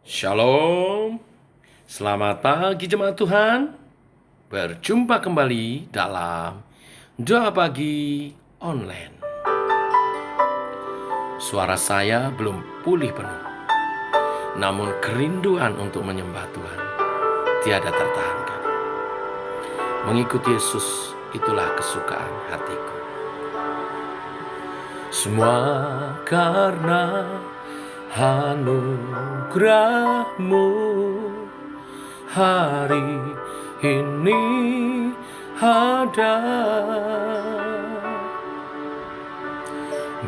Shalom, selamat pagi jemaat Tuhan. Berjumpa kembali dalam Doa Pagi Online. Suara saya belum pulih penuh, namun kerinduan untuk menyembah Tuhan tiada tertahankan. Mengikuti Yesus itulah kesukaan hatiku. Semua karena anugerah-Mu hari ini ada.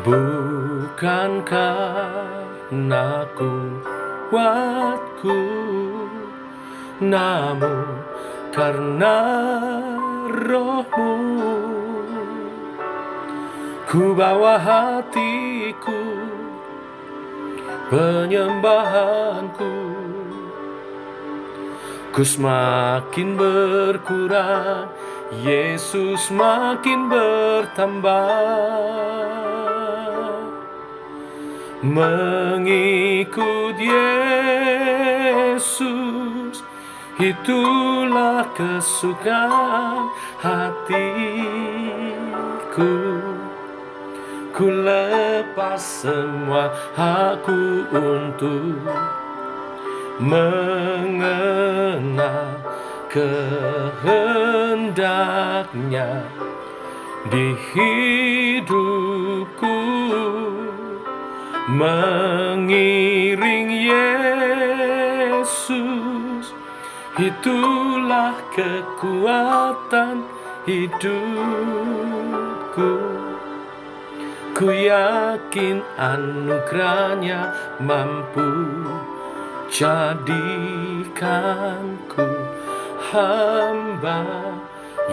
Bukan karena kuatku, namun karena Roh-Mu. Ku bawa hatiku, penyembahanku, ku semakin berkurang, Yesus makin bertambah. Mengikut Yesus itulah kesukaan hatiku. Ku lepas semua aku untuk mengenal kehendaknya di hidupku. Mengiring Yesus itulah kekuatan hidupku. Ku yakin anugerahnya mampu jadikanku hamba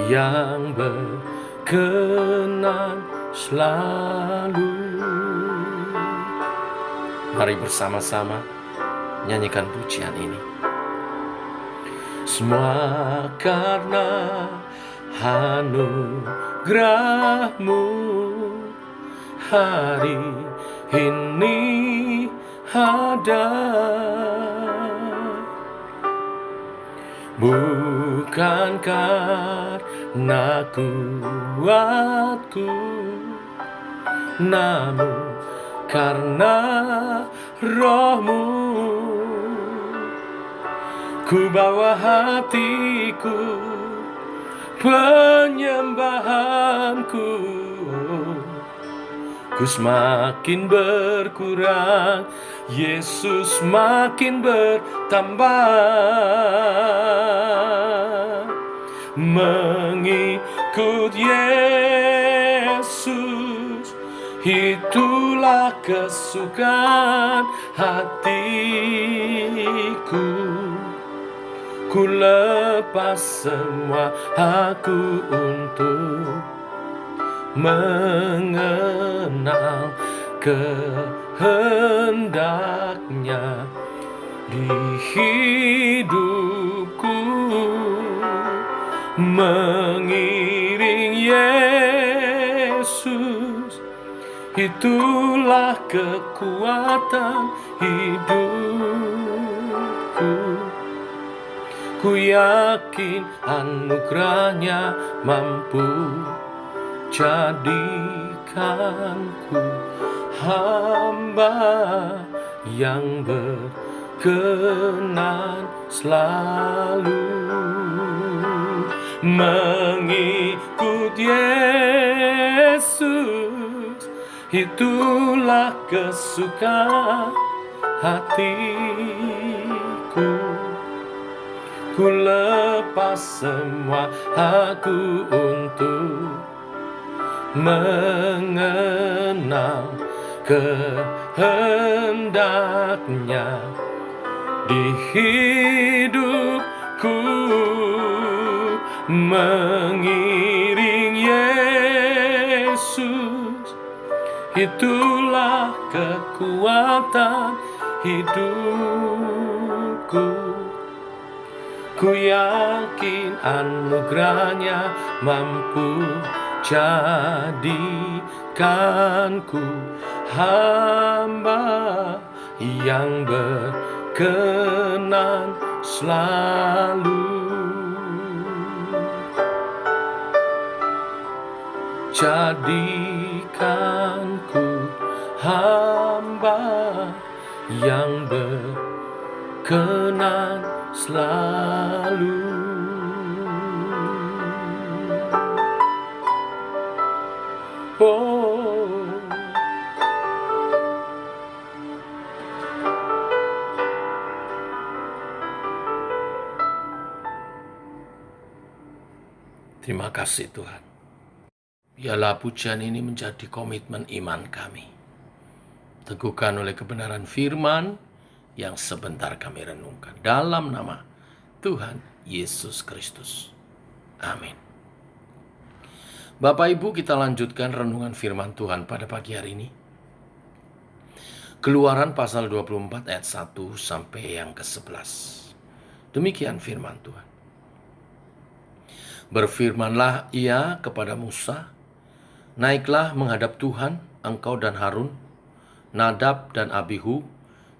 yang berkenan selalu. Mari bersama-sama nyanyikan pujian ini. Semua karena anugerah-Mu hari ini ada. Bukan karena kuatku, namun karena Roh-Mu. Ku bawa hatiku, penyembahanku, ku semakin berkurang, Yesus makin bertambah. Mengikut Yesus itulah kesukaan hatiku. Ku lepas semua aku untuk mengenal kehendaknya di hidupku. Mengiring Yesus itulah kekuatan hidupku. Ku yakin anugerahnya mampu jadikanku hamba yang berkenan selalu. Mengikut Yesus itulah kesukaan hatiku. Ku lepas semua aku untuk mengenal kehendaknya di hidupku. Mengiring Yesus itulah kekuatan hidupku. Ku yakin anugerahnya mampu jadikanku hamba yang berkenan selalu. Jadikan ku hamba yang berkenan selalu. Oh, terima kasih Tuhan. Biarlah pujian ini menjadi komitmen iman kami. Teguhkan oleh kebenaran firman yang sebentar kami renungkan. Dalam nama Tuhan Yesus Kristus. Amin. Bapak Ibu, kita lanjutkan renungan firman Tuhan pada pagi hari ini. Keluaran pasal 24 ayat 1 sampai yang ke-11. Demikian firman Tuhan. Berfirmanlah ia kepada Musa, naiklah menghadap Tuhan, engkau dan Harun, Nadab dan Abihu,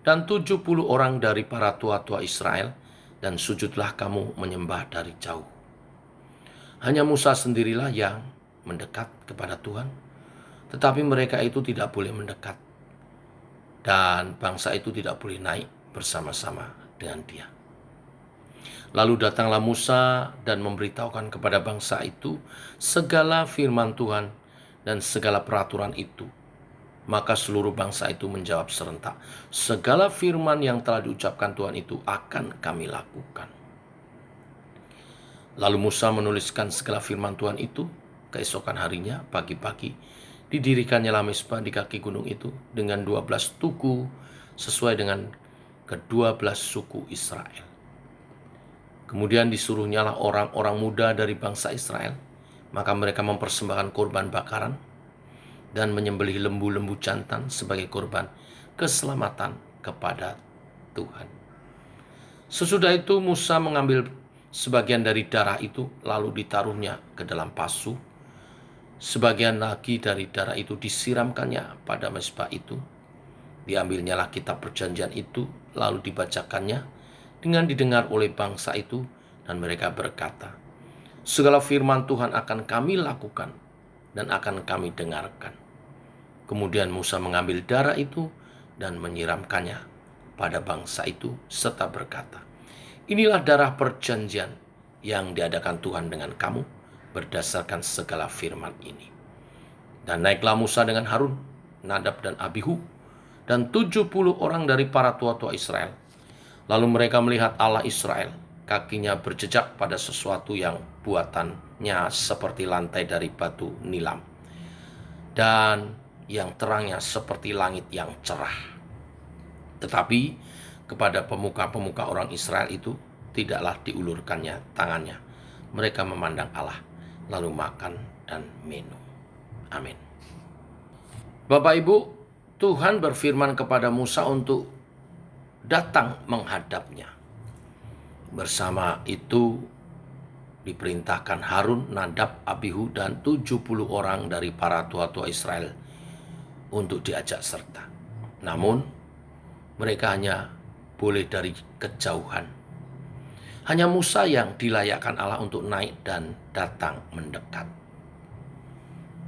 dan 70 orang dari para tua-tua Israel, dan sujudlah kamu menyembah dari jauh. Hanya Musa sendirilah yang mendekat kepada Tuhan, tetapi mereka itu tidak boleh mendekat, dan bangsa itu tidak boleh naik bersama-sama dengan dia. Lalu datanglah Musa dan memberitahukan kepada bangsa itu segala firman Tuhan dan segala peraturan itu. Maka seluruh bangsa itu menjawab serentak, segala firman yang telah diucapkan Tuhan itu akan kami lakukan. Lalu Musa menuliskan segala firman Tuhan itu. Keesokan harinya, pagi-pagi, didirikannya mezbah di kaki gunung itu dengan 12 tugu sesuai dengan ke-12 suku Israel. Kemudian disuruhnyalah orang-orang muda dari bangsa Israel, maka mereka mempersembahkan korban bakaran dan menyembelih lembu-lembu jantan sebagai korban keselamatan kepada Tuhan. Sesudah itu Musa mengambil sebagian dari darah itu lalu ditaruhnya ke dalam pasu. Sebagian lagi dari darah itu disiramkannya pada mezbah itu. Diambilnyalah kitab perjanjian itu lalu dibacakannya dengan didengar oleh bangsa itu, dan mereka berkata, segala firman Tuhan akan kami lakukan dan akan kami dengarkan. Kemudian Musa mengambil darah itu dan menyiramkannya pada bangsa itu serta berkata, inilah darah perjanjian yang diadakan Tuhan dengan kamu berdasarkan segala firman ini. Dan naiklah Musa dengan Harun, Nadab dan Abihu, dan 70 orang dari para tua-tua Israel. Lalu mereka melihat Allah Israel, kakinya berjejak pada sesuatu yang buatannya seperti lantai dari batu nilam, dan yang terangnya seperti langit yang cerah. Tetapi kepada pemuka-pemuka orang Israel itu tidaklah diulurkannya tangannya. Mereka memandang Allah, lalu makan dan minum. Amin. Bapak Ibu, Tuhan berfirman kepada Musa untuk datang menghadapnya. Bersama itu diperintahkan Harun, Nadab, Abihu, dan 70 orang dari para tua-tua Israel untuk diajak serta. Namun mereka hanya boleh dari kejauhan. Hanya Musa yang dilayakkan Allah untuk naik dan datang mendekat.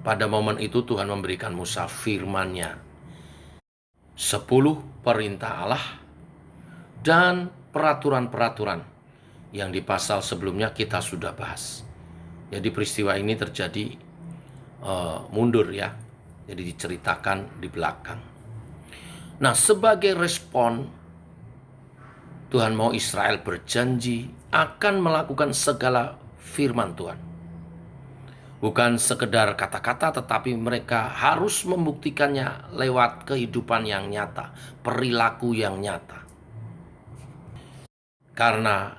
Pada momen itu Tuhan memberikan Musa firman-Nya, 10 perintah Allah dan peraturan-peraturan yang di pasal sebelumnya kita sudah bahas. Jadi peristiwa ini terjadi mundur ya. Jadi diceritakan di belakang. Nah, sebagai respon Tuhan mau Israel berjanji akan melakukan segala firman Tuhan. Bukan sekedar kata-kata, tetapi mereka harus membuktikannya lewat kehidupan yang nyata, perilaku yang nyata. Karena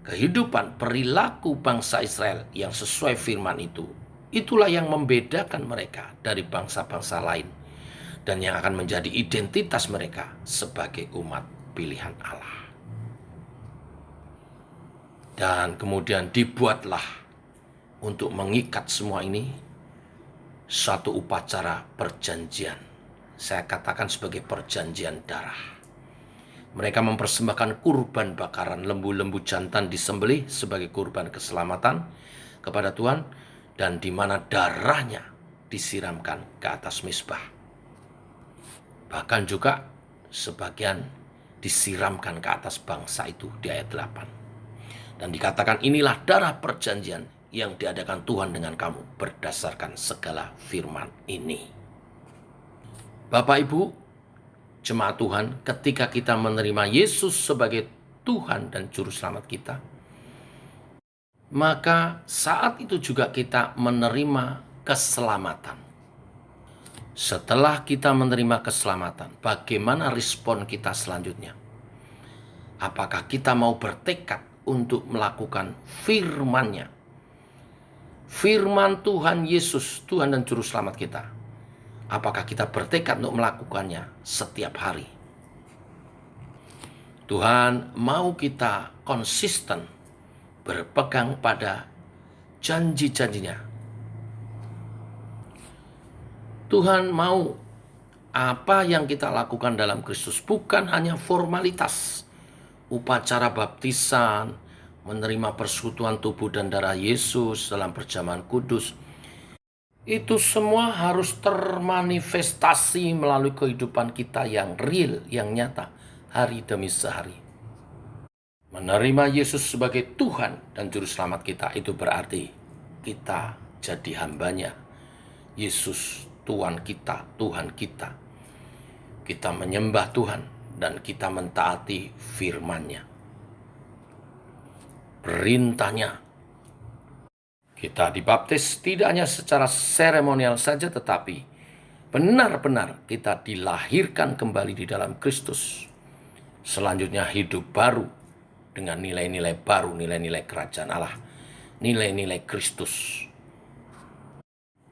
kehidupan perilaku bangsa Israel yang sesuai firman itu, itulah yang membedakan mereka dari bangsa-bangsa lain, dan yang akan menjadi identitas mereka sebagai umat pilihan Allah. Dan kemudian dibuatlah untuk mengikat semua ini satu upacara perjanjian. Saya katakan sebagai perjanjian darah. Mereka mempersembahkan kurban bakaran lembu-lembu jantan disembelih sebagai kurban keselamatan kepada Tuhan, dan di mana darahnya disiramkan ke atas mezbah. Bahkan juga sebagian disiramkan ke atas bangsa itu di ayat 8. Dan dikatakan, inilah darah perjanjian yang diadakan Tuhan dengan kamu berdasarkan segala firman ini. Bapak Ibu, jemaat Tuhan, ketika kita menerima Yesus sebagai Tuhan dan Juru Selamat kita, maka saat itu juga kita menerima keselamatan. Setelah kita menerima keselamatan, bagaimana respon kita selanjutnya? Apakah kita mau bertekad untuk melakukan firman-Nya? Firman Tuhan Yesus, Tuhan dan Juru Selamat kita. Apakah kita bertekad untuk melakukannya setiap hari? Tuhan mau kita konsisten berpegang pada janji-janjinya. Tuhan mau apa yang kita lakukan dalam Kristus bukan hanya formalitas, upacara baptisan, menerima persekutuan tubuh dan darah Yesus dalam perjamuan kudus. Itu semua harus termanifestasi melalui kehidupan kita yang real, yang nyata, hari demi sehari. Menerima Yesus sebagai Tuhan dan Juru Selamat kita, itu berarti kita jadi hambanya Yesus, Tuhan kita, Tuhan kita. Kita menyembah Tuhan dan kita mentaati firman-Nya, perintah-Nya. Kita dibaptis tidak hanya secara seremonial saja, tetapi benar-benar kita dilahirkan kembali di dalam Kristus. Selanjutnya hidup baru dengan nilai-nilai baru, nilai-nilai kerajaan Allah, nilai-nilai Kristus.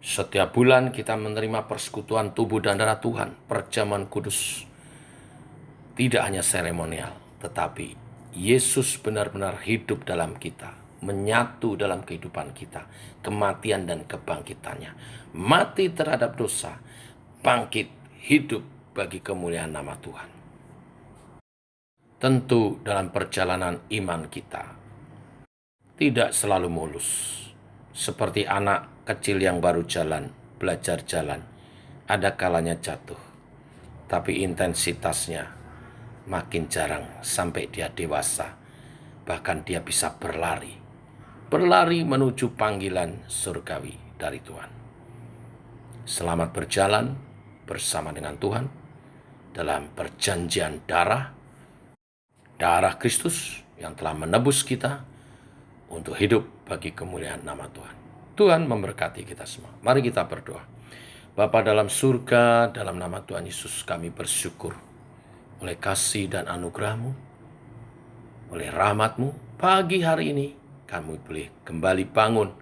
Setiap bulan kita menerima persekutuan tubuh dan darah Tuhan, perjamuan kudus. Tidak hanya seremonial, tetapi Yesus benar-benar hidup dalam kita, menyatu dalam kehidupan kita, kematian dan kebangkitannya. Mati terhadap dosa, bangkit hidup bagi kemuliaan nama Tuhan. Tentu dalam perjalanan iman kita tidak selalu mulus. Seperti anak kecil yang baru jalan, belajar jalan, ada kalanya jatuh, tapi intensitasnya makin jarang sampai dia dewasa. Bahkan dia bisa berlari menuju panggilan surgawi dari Tuhan. Selamat berjalan bersama dengan Tuhan dalam perjanjian darah Kristus yang telah menebus kita untuk hidup bagi kemuliaan nama Tuhan. Tuhan memberkati kita semua. Mari kita berdoa. Bapa dalam surga, dalam nama Tuhan Yesus kami bersyukur oleh kasih dan anugerah-Mu, oleh rahmat-Mu. Pagi hari ini kami boleh kembali bangun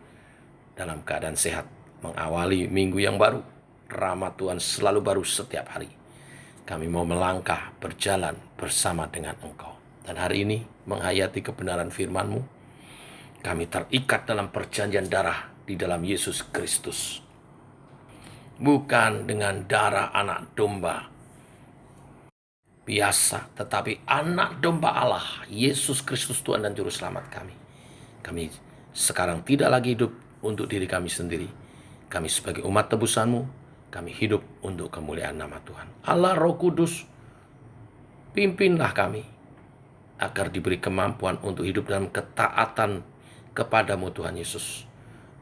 dalam keadaan sehat, mengawali minggu yang baru. Rahmat Tuhan selalu baru setiap hari. Kami mau melangkah, berjalan bersama dengan Engkau. Dan hari ini menghayati kebenaran firman-Mu, kami terikat dalam perjanjian darah di dalam Yesus Kristus. Bukan dengan darah anak domba biasa, tetapi anak domba Allah, Yesus Kristus Tuhan dan Juru Selamat kami. Kami sekarang tidak lagi hidup untuk diri kami sendiri. Kami sebagai umat tebusan-Mu, kami hidup untuk kemuliaan nama Tuhan. Allah Roh Kudus, pimpinlah kami agar diberi kemampuan untuk hidup dalam ketaatan kepadamu Tuhan Yesus.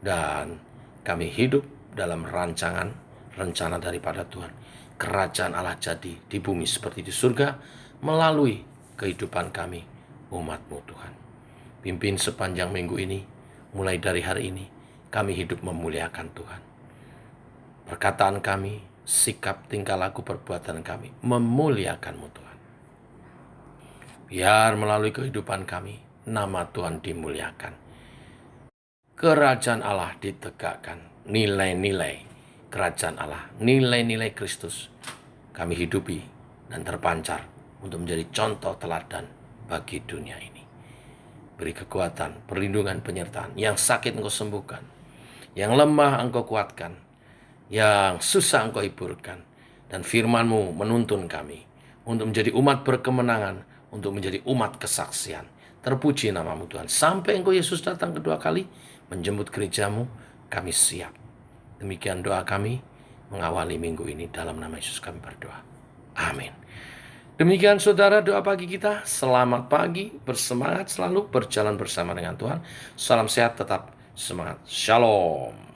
Dan kami hidup dalam rencana daripada Tuhan. Kerajaan Allah jadi di bumi seperti di surga melalui kehidupan kami, umat-Mu Tuhan. Pimpin sepanjang minggu ini, mulai dari hari ini, kami hidup memuliakan Tuhan. Perkataan kami, sikap, tingkah laku, perbuatan kami memuliakan-Mu Tuhan. Biar melalui kehidupan kami, nama Tuhan dimuliakan. Kerajaan Allah ditegakkan, nilai-nilai kerajaan Allah, nilai-nilai Kristus kami hidupi dan terpancar untuk menjadi contoh teladan bagi dunia ini. Beri kekuatan, perlindungan, penyertaan. Yang sakit Engkau sembuhkan, yang lemah Engkau kuatkan, yang susah Engkau hiburkan. Dan firman-Mu menuntun kami untuk menjadi umat berkemenangan, untuk menjadi umat kesaksian. Terpuji namamu Tuhan. Sampai Engkau Yesus datang kedua kali, menjemput gerejamu, kami siap. Demikian doa kami mengawali minggu ini. Dalam nama Yesus kami berdoa. Amin. Demikian saudara doa pagi kita. Selamat pagi, bersemangat selalu berjalan bersama dengan Tuhan. Salam sehat, tetap semangat. Shalom.